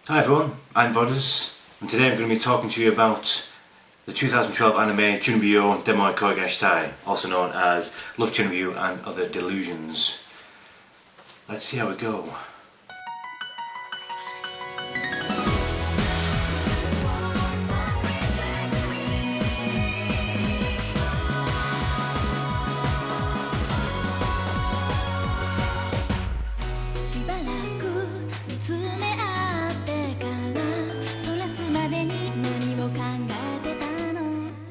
Hi everyone, I'm Voddas, and today I'm going to be talking to you about the 2012 anime Chuunibyou Demoi Koiga Shitai, also known as Love Chuunibyou and Other Delusions. Let's see how we go.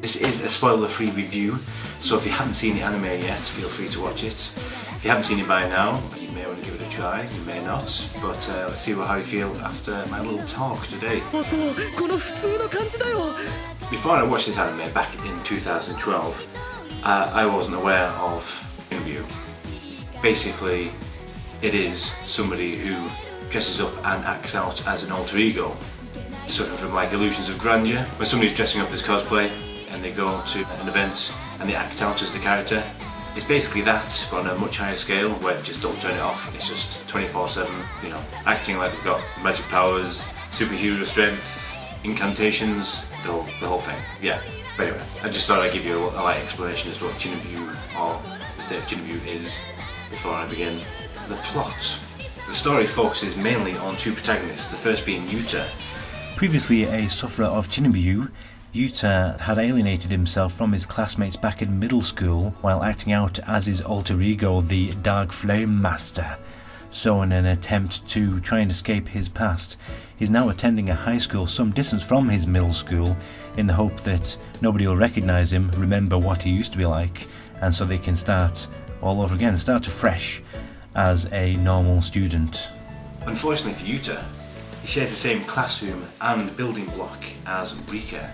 This is a spoiler-free review, so if you haven't seen the anime yet, feel free to watch it. If you haven't seen it by now, you may want to give it a try, you may not, but let's see how you feel after my little talk today. Before I watched this anime back in 2012, I wasn't aware of Chuunibyou. Basically, it is somebody who dresses up and acts out as an alter ego, suffering from like illusions of grandeur. When somebody's dressing up as cosplay and they go to an event and they act out as the character, it's basically that, but on a much higher scale, where they just don't turn it off. It's just 24/7, acting like they've got magic powers, superhero strength, incantations, the whole thing. Yeah. But anyway, I just thought I'd give you a light explanation as to what Chuunibyou, or the state of Chuunibyou, is before I begin. The plot. The story focuses mainly on two protagonists, the first being Yuta. Previously a sufferer of Chuunibyou, Yuta had alienated himself from his classmates back in middle school while acting out as his alter ego, the Dark Flame Master. So in an attempt to try and escape his past, he's now attending a high school some distance from his middle school in the hope that nobody will recognise him, remember what he used to be like, and so they can start all over again, start afresh as a normal student. Unfortunately for Yuta, he shares the same classroom and building block as Rika.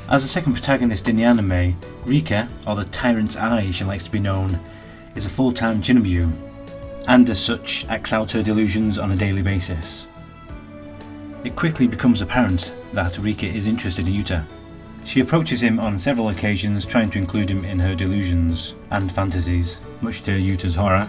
As the second protagonist in the anime, Rika, or the Tyrant's Eye she likes to be known, is a full-time Chuunibyou, and as such acts out her delusions on a daily basis. It quickly becomes apparent that Rika is interested in Yuta. She approaches him on several occasions, trying to include him in her delusions and fantasies, much to Yuta's horror.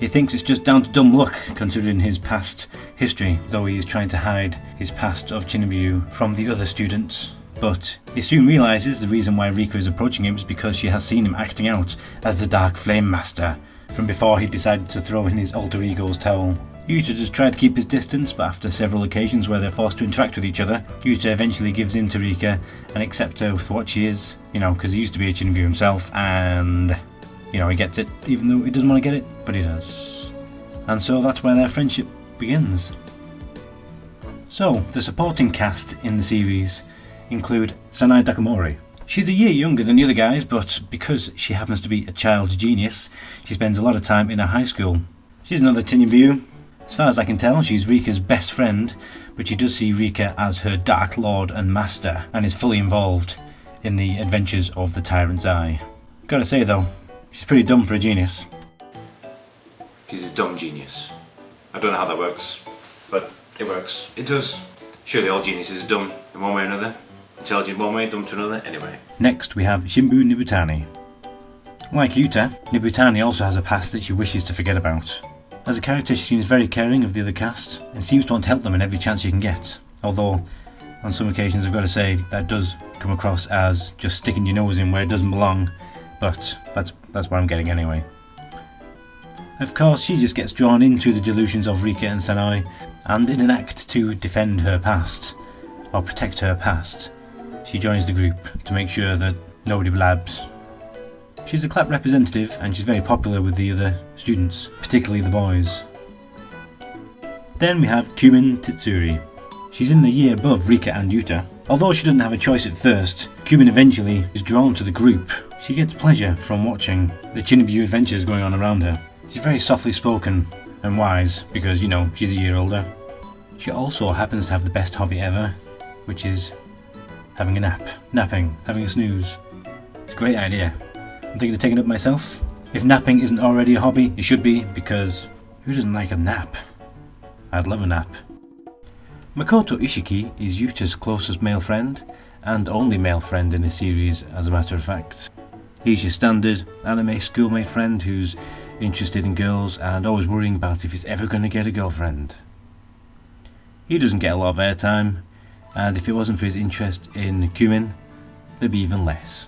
He thinks it's just down to dumb luck, considering his past history, though he is trying to hide his past of Chuunibyou from the other students. But he soon realises the reason why Rika is approaching him is because she has seen him acting out as the Dark Flame Master from before he decided to throw in his alter ego's towel. Yuta does try to keep his distance, but after several occasions where they're forced to interact with each other, Yuta eventually gives in to Rika and accepts her for what she is, because he used to be a Chuunibyou himself, and he gets it, even though he doesn't want to get it, but he does. And so that's where their friendship begins. So, the supporting cast in the series include Sanai Takamori. She's a year younger than the other guys, but because she happens to be a child genius, she spends a lot of time in her high school. She's another Chuunibyou. As far as I can tell, she's Rika's best friend, but she does see Rika as her Dark Lord and Master, and is fully involved in the adventures of the Tyrant's Eye. Gotta say though, she's pretty dumb for a genius. She's a dumb genius. I don't know how that works, but it works. It does. Surely all geniuses are dumb in one way or another. Intelligent one way, dumb to another. Anyway. Next we have Shimbou Nibutani. Like Yuta, Nibutani also has a past that she wishes to forget about. As a character, she seems very caring of the other cast and seems to want to help them in every chance she can get. Although, on some occasions I've got to say, that does come across as just sticking your nose in where it doesn't belong, but that's what I'm getting anyway. Of course, she just gets drawn into the delusions of Rika and Sanai, and in an act to defend her past, or protect her past, she joins the group to make sure that nobody blabs. She's a clap representative and she's very popular with the other students, particularly the boys. Then we have Kumin Tetsuri. She's in the year above Rika and Yuta. Although she doesn't have a choice at first, Kumin eventually is drawn to the group. She gets pleasure from watching the Chuunibyou adventures going on around her. She's very softly spoken and wise because, she's a year older. She also happens to have the best hobby ever, which is having a nap. Napping, having a snooze. It's a great idea. I'm thinking of taking it up myself. If napping isn't already a hobby, it should be, because who doesn't like a nap? I'd love a nap. Makoto Ishiki is Yuta's closest male friend, and only male friend in the series, as a matter of fact. He's your standard anime schoolmate friend who's interested in girls and always worrying about if he's ever going to get a girlfriend. He doesn't get a lot of airtime, and if it wasn't for his interest in cumin, there'd be even less.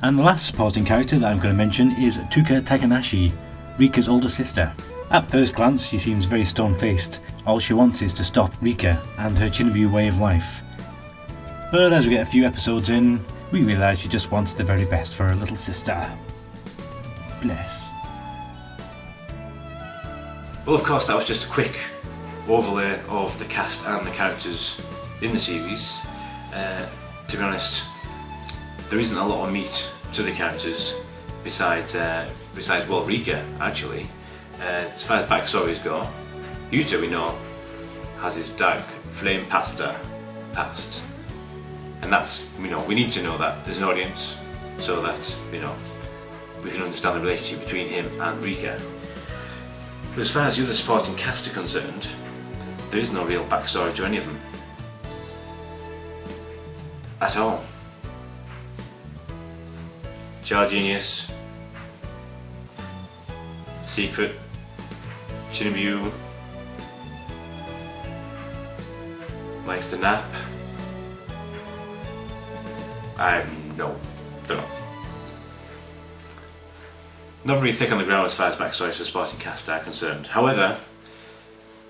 And the last supporting character that I'm going to mention is Tuka Takanashi, Rika's older sister. At first glance, she seems very stone-faced. All she wants is to stop Rika and her Chuunibyou way of life. But as we get a few episodes in, we realise she just wants the very best for her little sister. Bless. Well, of course, that was just a quick overlay of the cast and the characters in the series. To be honest, there isn't a lot of meat to the characters besides Rika, actually. As far as backstories go, Yuta, we know, has his dark flame past, and that's, we need to know that as an audience, so that we can understand the relationship between him and Rika. But as far as the other supporting cast are concerned, there is no real backstory to any of them at all. Jar Genius, Secret, Chuunibyou, likes to nap. Don't know. Not very thick on the ground as far as backstories for supporting cast are concerned. However,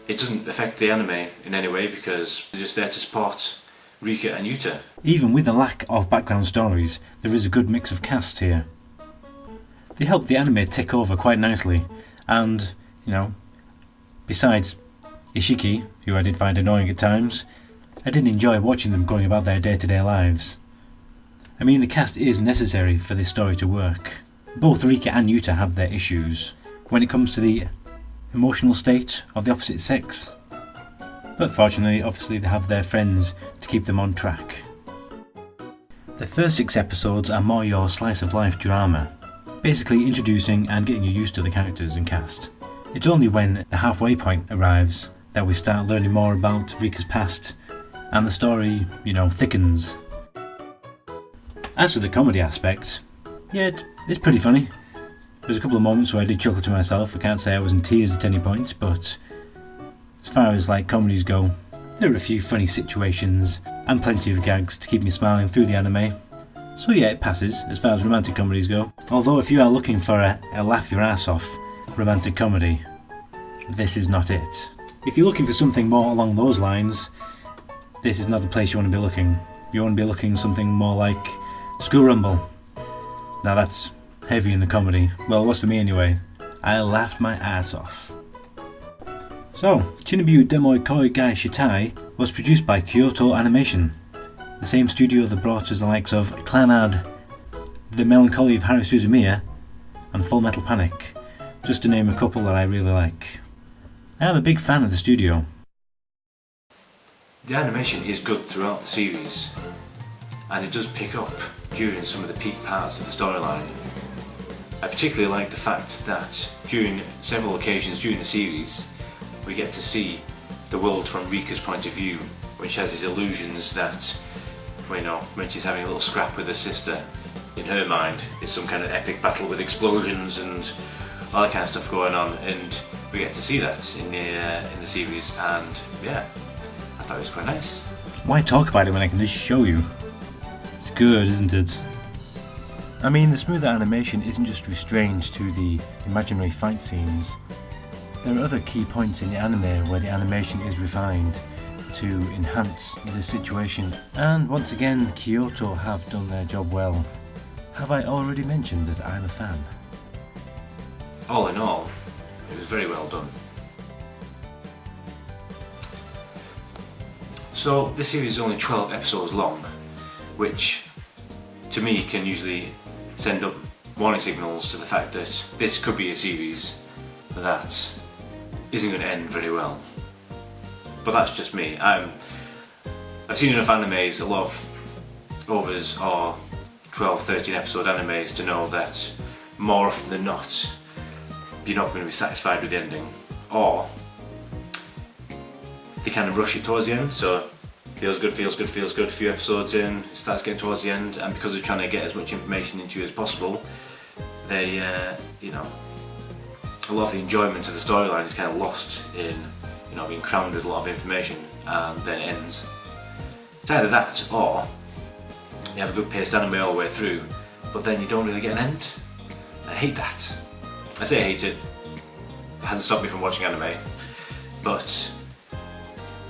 it doesn't affect the anime in any way because they're just there to support Rika and Yuta. Even with a lack of background stories, there is a good mix of cast here. They help the anime tick over quite nicely, and, besides Ishiki, who I did find annoying at times, I did enjoy watching them going about their day-to-day lives. I mean, the cast is necessary for this story to work. Both Rika and Yuta have their issues when it comes to the emotional state of the opposite sex. But fortunately, obviously, they have their friends to keep them on track. The first 6 episodes are more your slice of life drama, basically introducing and getting you used to the characters and cast. It's only when the halfway point arrives that we start learning more about Rika's past and the story, thickens. As for the comedy aspect, yeah, it's pretty funny. There's a couple of moments where I did chuckle to myself. I can't say I was in tears at any point, but as far as comedies go, there are a few funny situations and plenty of gags to keep me smiling through the anime. So yeah, it passes as far as romantic comedies go. Although if you are looking for a laugh your ass off romantic comedy, this is not it. If you're looking for something more along those lines, this is not the place you want to be looking. You want to be looking something more like School Rumble. Now that's heavy in the comedy. Well, it was for me anyway. I laughed my ass off. So, Chuunibyou Demoi Koi Gai Shitai was produced by Kyoto Animation, the same studio that brought us the likes of Clannad, The Melancholy of Haru Suzumiya, and Full Metal Panic, just to name a couple that I really like. I am a big fan of the studio. The animation is good throughout the series, and it does pick up during some of the peak parts of the storyline. I particularly like the fact that during several occasions during the series, we get to see the world from Rika's point of view, when she has these illusions that, when she's having a little scrap with her sister, in her mind it's some kind of epic battle with explosions and all that kind of stuff going on, and we get to see that in the series, and yeah, I thought it was quite nice. Why talk about it when I can just show you? It's good, isn't it? I mean, the smoother animation isn't just restrained to the imaginary fight scenes. There are other key points in the anime where the animation is refined to enhance the situation, and once again Kyoto have done their job well. Have I already mentioned that I'm a fan? All in all, it was very well done. So this series is only 12 episodes long, which to me can usually send up warning signals to the fact that this could be a series that isn't going to end very well. But that's just me. I've seen enough animes, a lot of overs or 12, 13 episode animes, to know that more often than not you're not going to be satisfied with the ending, or they kind of rush it towards the end, so feels good, a few episodes in, it starts getting towards the end, and because they're trying to get as much information into you as possible, they a lot of the enjoyment of the storyline is kind of lost in, you know, being crammed with a lot of information and then it ends. It's either that or you have a good paced anime all the way through, but then you don't really get an end. I hate that. I say I hate it. It hasn't stopped me from watching anime, but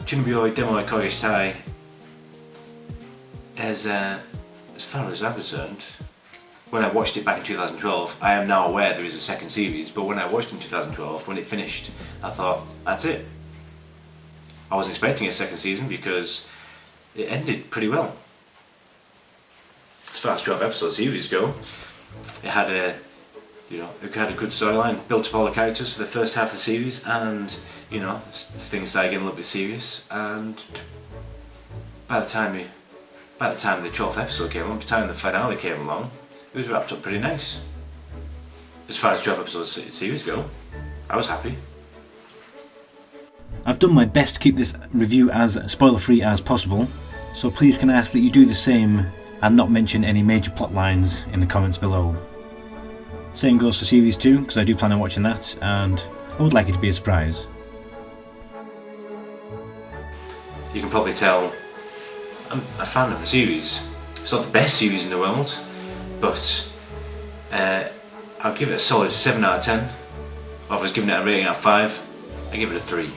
Chuunibyou Demo Koi Shitai as far as I'm concerned, when I watched it back in 2012, I am now aware there is a second series, but when I watched it in 2012, when it finished, I thought, that's it. I wasn't expecting a second season because it ended pretty well. As far as 12 episode series go, it had a good storyline, built up all the characters for the first half of the series, and you know, things started getting a little bit serious, and by the time the 12th episode came along, by the time the finale came along, it was wrapped up pretty nice. As far as 12 episode series go, I was happy. I've done my best to keep this review as spoiler free as possible, so please can I ask that you do the same and not mention any major plot lines in the comments below. Same goes for series 2, because I do plan on watching that, and I would like it to be a surprise. You can probably tell I'm a fan of the series. It's not the best series in the world, but I'll give it a solid 7 out of 10. Or if I was giving it a rating out of 5, I give it a 3.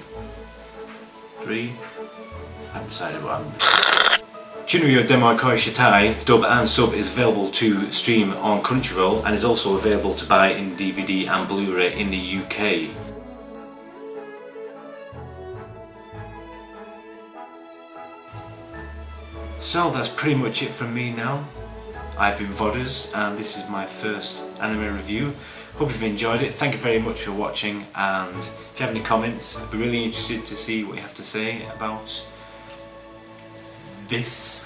3? I haven't decided what I'm... Chuunibyou Demo Koi Shitai, dub and sub, is available to stream on Crunchyroll and is also available to buy in DVD and Blu-ray in the UK. So that's pretty much it from me now. I've been Voddas and this is my first anime review. Hope you've enjoyed it. Thank you very much for watching, and if you have any comments, I'd be really interested to see what you have to say about this.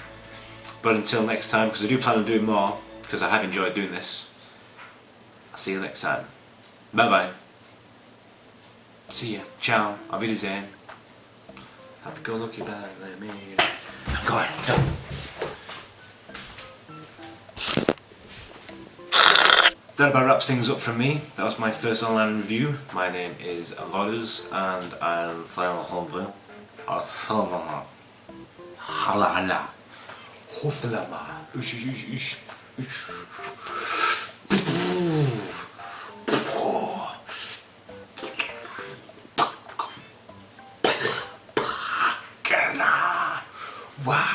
But until next time, because I do plan on doing more, because I have enjoyed doing this, I'll see you next time. Bye bye. See ya. Ciao. Auf Wiedersehen. Happy go lucky bye. Let me. I'm going. Go. That about wraps things up from me. That was my first online review. My name is Voddas and I'll play on the whole bill. I'll film on that. Hala hala. Hoftelama. Ush ush ush ush. Wow.